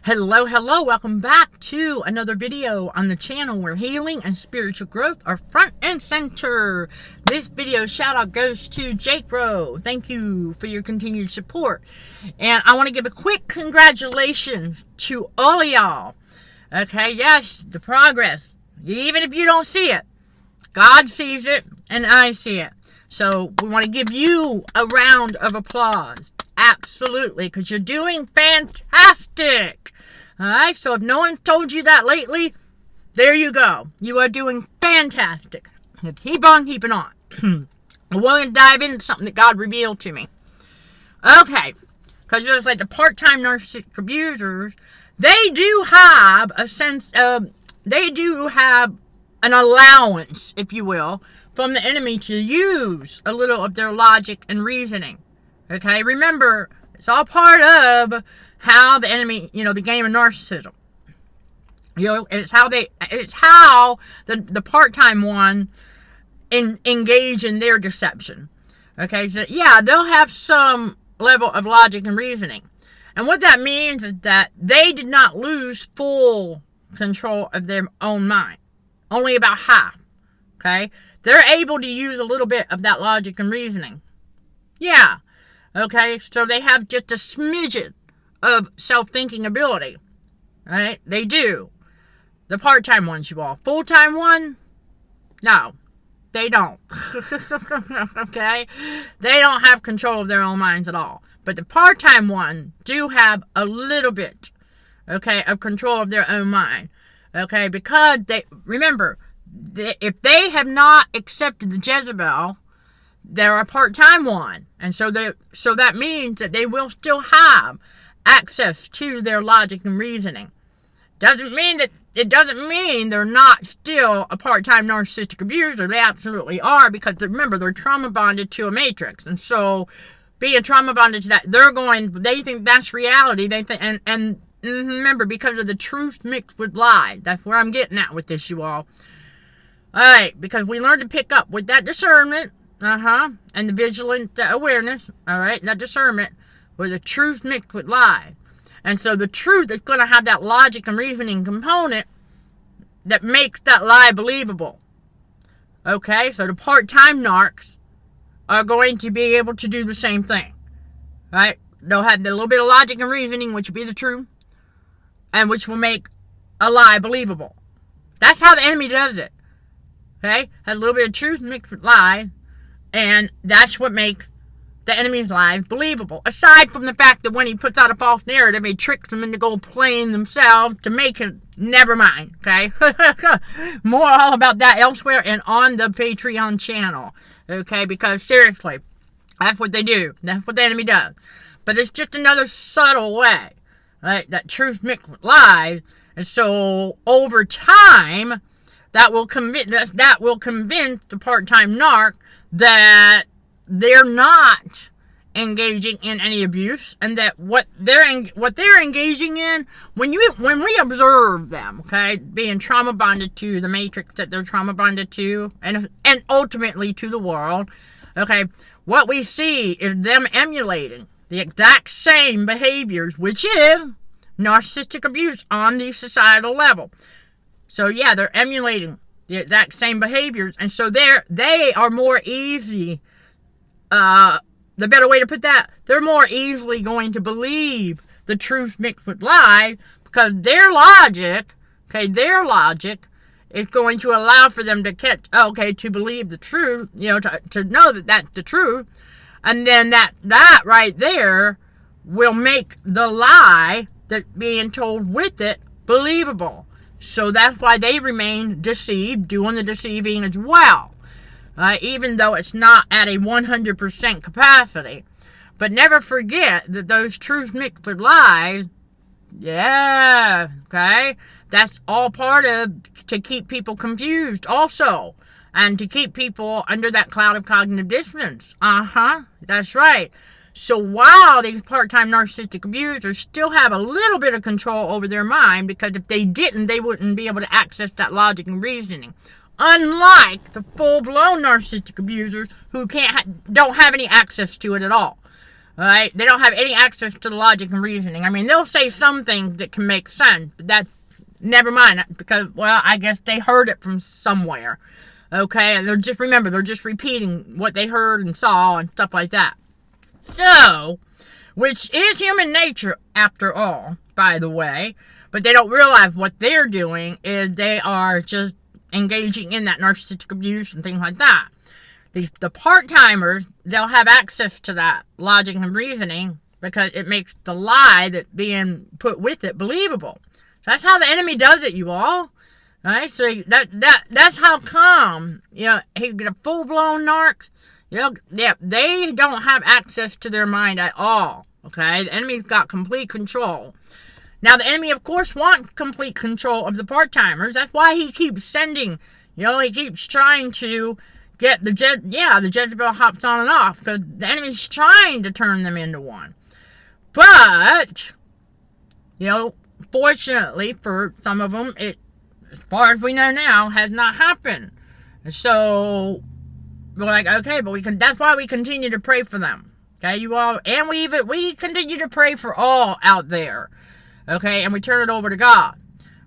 Hello, welcome back to another video on the channel where healing and spiritual growth are front and center. This video shout out goes to Jake Rowe. Thank you for your continued support. And I want to give a quick congratulations to all of y'all. Okay, yes, the progress. Even if you don't see it, God sees it and I see it. So we want to give you a round of applause. Absolutely, because you're doing fantastic. Alright, so if no one told you that lately, there you go. You are doing fantastic. Keep on keeping on. I want to dive into something that God revealed to me. Okay, because there's like the part-time narcissistic abusers, they do have a sense of, they do have an allowance, if you will, from the enemy to use a little of their logic and reasoning. Okay, remember, it's all part of how the enemy, the game of narcissism. It's how the part-time one engage in their deception. Okay, so yeah, they'll have some level of logic and reasoning. And what that means is that they did not lose full control of their own mind. Only about half. Okay, they're able to use a little bit of that logic and reasoning. Yeah. Okay, so they have just a smidgen of self-thinking ability, right? They do. The part-time ones, you all. Full-time one? No, they don't. Okay? They don't have control of their own minds at all. But the part-time one do have a little bit, okay, of control of their own mind. Okay, because remember, if they have not accepted the Jezebel, they're a part-time one. And so that means that they will still have access to their logic and reasoning. It doesn't mean they're not still a part-time narcissistic abuser. They absolutely are, because remember, they're trauma bonded to a matrix. And so being trauma bonded to that, they think that's reality. They think, and remember, because of the truth mixed with lies. That's where I'm getting at with this, you all. Alright, because we learn to pick up with that discernment. And the vigilant awareness, alright, that discernment, where the truth mixed with lie. And so the truth is going to have that logic and reasoning component that makes that lie believable. Okay, so the part-time narcs are going to be able to do the same thing. Right? They'll have a little bit of logic and reasoning, which will be the truth, and which will make a lie believable. That's how the enemy does it. Okay? Has a little bit of truth mixed with lie. And that's what makes the enemy's lies believable. Aside from the fact that when he puts out a false narrative, he tricks them into go playing themselves to make it. Never mind, okay? More all about that elsewhere and on the Patreon channel. Okay, because seriously, that's what they do. That's what the enemy does. But it's just another subtle way. Right? That truth mixed with lies. And so, over time, that will convince the part-time narc that they're not engaging in any abuse, and that what they're engaging in, when we observe them, okay, being trauma bonded to the matrix that they're trauma bonded to, and ultimately to the world, okay, what we see is them emulating the exact same behaviors, which is narcissistic abuse on the societal level. So yeah, they're emulating the exact same behaviors, and so they are more easy, the better way to put that, they're more easily going to believe the truth mixed with lies, because their logic is going to allow for them to believe the truth, to know that that's the truth, and then that right there will make the lie that's being told with it believable. So that's why they remain deceived, doing the deceiving as well. Even though it's not at a 100% capacity. But never forget that those truths mixed with lies, yeah, okay? That's all part of to keep people confused also. And to keep people under that cloud of cognitive dissonance. That's right. So while these part-time narcissistic abusers still have a little bit of control over their mind, because if they didn't, they wouldn't be able to access that logic and reasoning. Unlike the full-blown narcissistic abusers who don't have any access to it at all. All right? They don't have any access to the logic and reasoning. I mean, they'll say some things that can make sense, but that's, never mind, because, well, I guess they heard it from somewhere. Okay? And they're just, remember, they're just repeating what they heard and saw and stuff like that. So, which is human nature, after all, by the way. But they don't realize what they're doing is they are just engaging in that narcissistic abuse and things like that. The part-timers, they'll have access to that logic and reasoning because it makes the lie that's being put with it believable. So that's how the enemy does it, you all. Right? So that's how come, you know, he's a full-blown narc. You know, yeah, they don't have access to their mind at all. Okay? The enemy's got complete control. Now, the enemy, of course, wants complete control of the part-timers. That's why he keeps sending, you know, he keeps trying to get the Jezebel hops on and off, because the enemy's trying to turn them into one. But, you know, fortunately for some of them, it, as far as we know now, has not happened. So, we're like, okay, but that's why we continue to pray for them. Okay, you all, and we continue to pray for all out there. Okay, and we turn it over to God.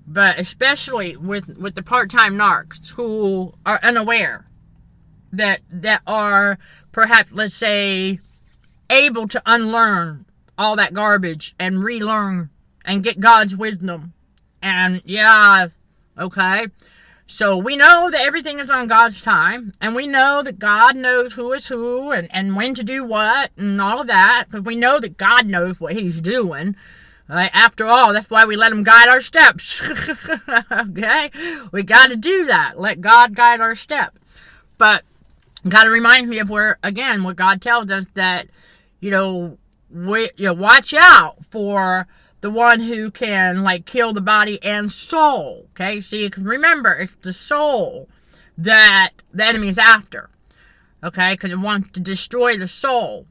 But especially with the part-time narcs who are unaware that are perhaps, let's say, able to unlearn all that garbage and relearn and get God's wisdom. And yeah, okay. So we know that everything is on God's time, and we know that God knows who is who and when to do what and all of that, because we know that God knows what he's doing. After all, that's why we let him guide our steps. Okay? We got to do that. Let God guide our steps. But God reminds me of where God tells us that, watch out for the one who can, kill the body and soul. Okay? See, remember, it's the soul that the enemy is after. Okay? Because it wants to destroy the soul.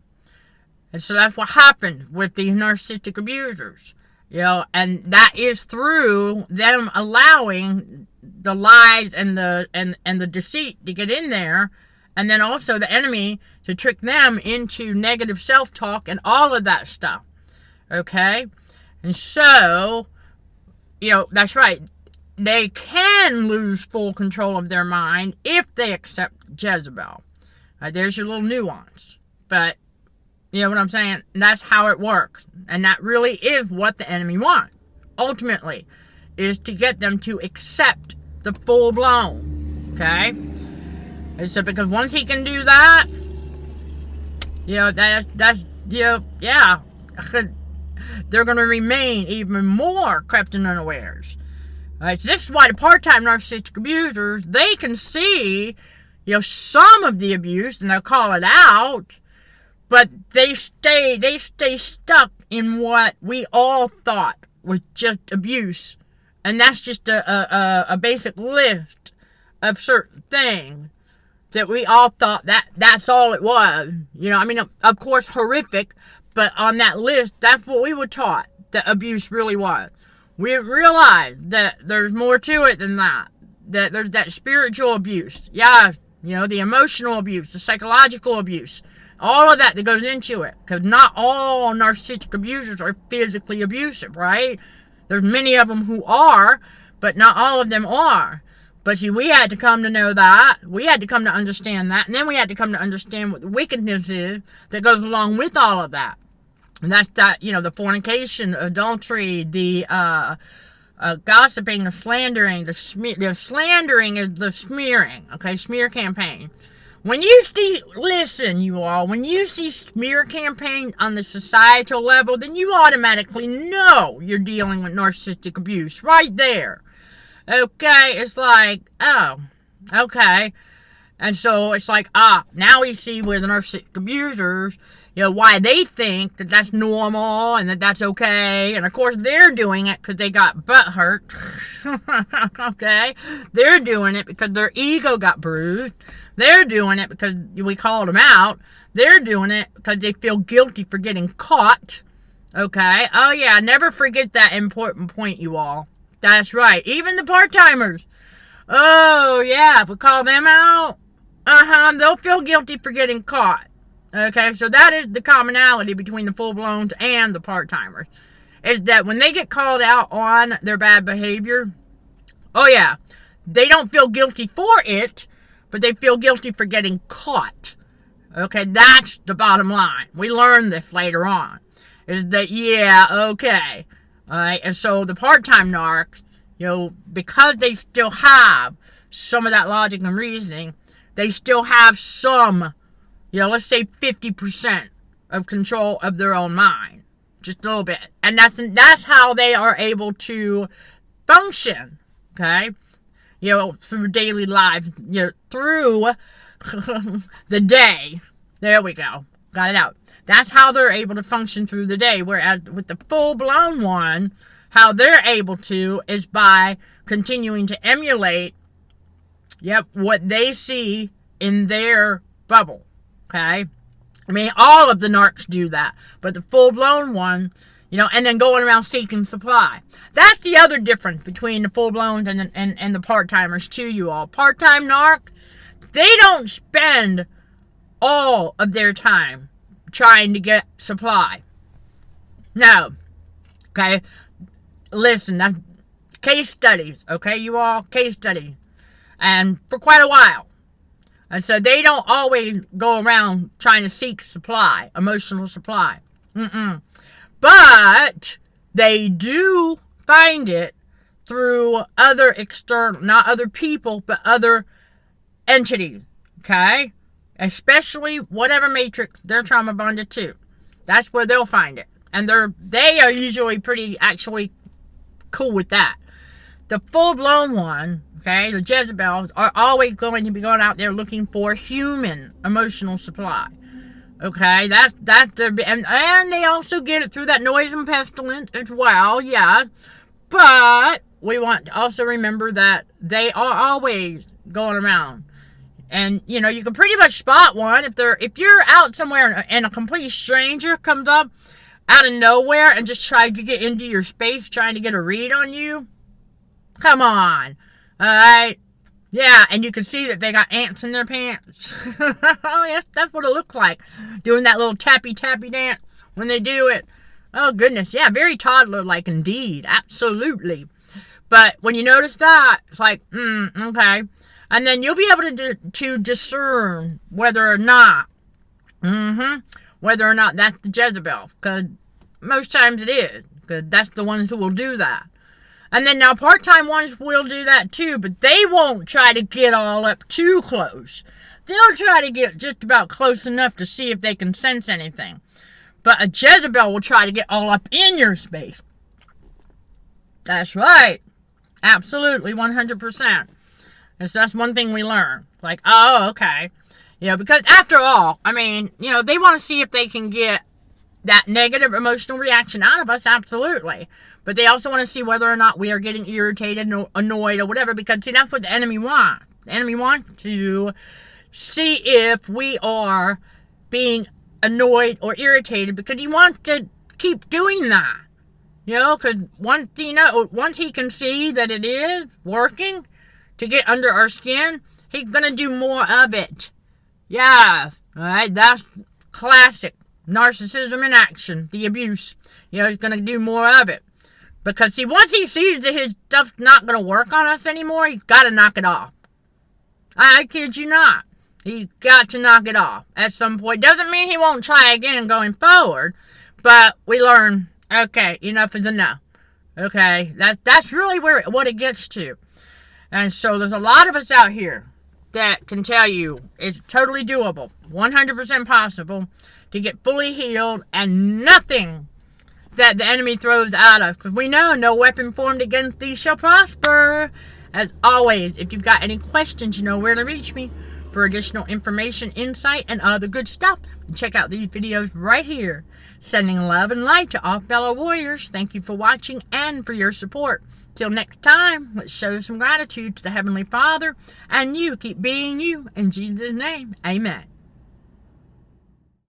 And so that's what happened with these narcissistic abusers. And that is through them allowing the lies and the deceit to get in there, and then also the enemy to trick them into negative self-talk and all of that stuff. Okay? And so, that's right. They can lose full control of their mind if they accept Jezebel. There's your little nuance. But you know what I'm saying? That's how it works. And that really is what the enemy wants. Ultimately, is to get them to accept the full-blown. Okay? And so, because once he can do that, they're going to remain even more crept and unawares. Alright, so this is why the part-time narcissistic abusers, they can see, some of the abuse, and they'll call it out, but they stay stuck in what we all thought was just abuse. And that's just a basic list of certain things that we all thought that's all it was. Of course, horrific, but on that list, that's what we were taught that abuse really was. We realized that there's more to it than that. That there's that spiritual abuse. Yeah, the emotional abuse, the psychological abuse. All of that goes into it. Because not all narcissistic abusers are physically abusive, right? There's many of them who are, but not all of them are. But see, we had to come to know that. We had to come to understand that. And then we had to come to understand what the wickedness is that goes along with all of that. And that's that, the fornication, adultery, the gossiping, the slandering. The slandering is the smearing, okay? Smear campaign. When you see, listen, you all, when you see smear campaigns on the societal level, then you automatically know you're dealing with narcissistic abuse right there. Okay, it's like, oh, okay. And so it's like, now we see where the narcissistic abusers, why they think that that's normal and that that's okay. And of course, they're doing it because they got butt hurt. Okay? They're doing it because their ego got bruised. They're doing it because we called them out. They're doing it because they feel guilty for getting caught. Okay? Oh, yeah, never forget that important point, you all. That's right. Even the part-timers. Oh, yeah, if we call them out, they'll feel guilty for getting caught. Okay, so that is the commonality between the full-blowns and the part-timers. Is that when they get called out on their bad behavior, oh yeah, they don't feel guilty for it, but they feel guilty for getting caught. Okay, that's the bottom line. We learn this later on. Is that, yeah, okay. Alright, and so the part-time narcs, because they still have some of that logic and reasoning, they still have some, let's say 50% of control of their own mind. Just a little bit. And that's how they are able to function, okay? Through daily life, through the day. There we go. Got it out. That's how they're able to function through the day. Whereas with the full-blown one, how they're able to is by continuing to emulate, what they see in their bubble, okay? I mean, all of the narcs do that. But the full-blown one, and then going around seeking supply. That's the other difference between the full-blowns and the part-timers too, you all. Part-time narc, they don't spend all of their time trying to get supply. No. Okay? Listen, that's case studies, okay, you all? Case studies. And for quite a while. And so they don't always go around trying to seek supply, emotional supply. But they do find it through other external, not other people, but other entities, okay? Especially whatever matrix they're trauma bonded to. That's where they'll find it. And they are usually pretty actually cool with that. The full-blown one, okay, the Jezebels, are always going to be going out there looking for human emotional supply. Okay, that's their, and they also get it through that noise and pestilence as well, yeah. But we want to also remember that they are always going around. And, you can pretty much spot one if you're out somewhere and a complete stranger comes up out of nowhere and just tries to get into your space, trying to get a read on you. Come on. Alright? Yeah, and you can see that they got ants in their pants. Oh, yes, that's what it looks like. Doing that little tappy-tappy dance when they do it. Oh, goodness. Yeah, very toddler-like indeed. Absolutely. But when you notice that, it's like, okay. And then you'll be able to discern whether or not, that's the Jezebel. Because most times it is. Because that's the ones who will do that. And then now part-time ones will do that too, but they won't try to get all up too close. They'll try to get just about close enough to see if they can sense anything. But a Jezebel will try to get all up in your space. That's right. Absolutely, 100%. And so that's one thing we learn. Like, oh, okay. Because after all, I mean, they want to see if they can get that negative emotional reaction out of us, absolutely. But they also want to see whether or not we are getting irritated, annoyed, or whatever, because, see, that's what the enemy wants. The enemy wants to see if we are being annoyed or irritated, because he wants to keep doing that. Because once he can see that it is working to get under our skin, he's going to do more of it. Yeah, alright, that's classic narcissism in action, the abuse. He's going to do more of it. Because, see, once he sees that his stuff's not going to work on us anymore, he's got to knock it off. I kid you not. He's got to knock it off at some point. Doesn't mean he won't try again going forward, but we learn, okay, enough is enough. Okay, that's really what it gets to. And so there's a lot of us out here that can tell you it's totally doable, 100% possible to get fully healed and nothing that the enemy throws at us. Because we know no weapon formed against thee shall prosper. As always, if you've got any questions, you know where to reach me for additional information, insight, and other good stuff. Check out these videos right here. Sending love and light to all fellow warriors. Thank you for watching and for your support. Till next time, let's show some gratitude to the Heavenly Father. And you keep being you. In Jesus' name, amen.